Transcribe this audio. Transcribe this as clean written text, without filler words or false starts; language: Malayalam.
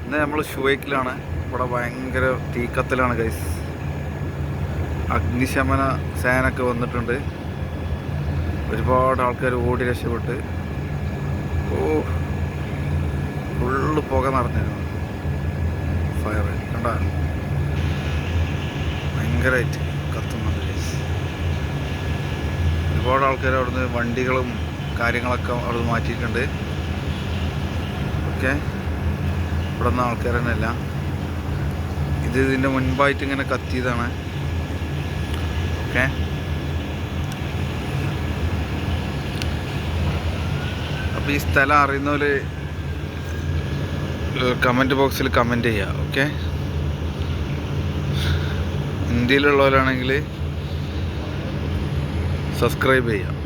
ഇന്ന് നമ്മൾ ഷുവൈക്കിലാണ്. ഇവിടെ ഭയങ്കര തീക്കത്തലാണ് ഗൈസ്. അഗ്നിശമന സേനൊക്കെ വന്നിട്ടുണ്ട്. ഒരുപാട് ആൾക്കാർ ഓടി രക്ഷപ്പെട്ട്. ഫുള്ള് പുക നിറഞ്ഞിരുന്നു. ഫയർ കണ്ട ഭയങ്കരമായിട്ട് കത്തുന്നുണ്ട് ഗൈസ്. ഒരുപാട് ആൾക്കാർ അവിടുന്ന് വണ്ടികളും കാര്യങ്ങളൊക്കെ അവിടുന്ന് മാറ്റിയിട്ടുണ്ട്. ഓക്കെ, ഇവിടെ നിന്ന് ആൾക്കാർ തന്നെ അല്ല, ഇതിൻ്റെ മുൻപായിട്ട് ഇങ്ങനെ കത്തിയതാണ്. ഓക്കെ, അപ്പോൾ ഈ സ്ഥലം അറിയുന്നവർ കമൻറ്റ് ബോക്സിൽ കമൻറ്റ് ചെയ്യുക. ഓക്കെ, ഇന്ത്യയിലുള്ളവരാണെങ്കിൽ സബ്സ്ക്രൈബ് ചെയ്യുക.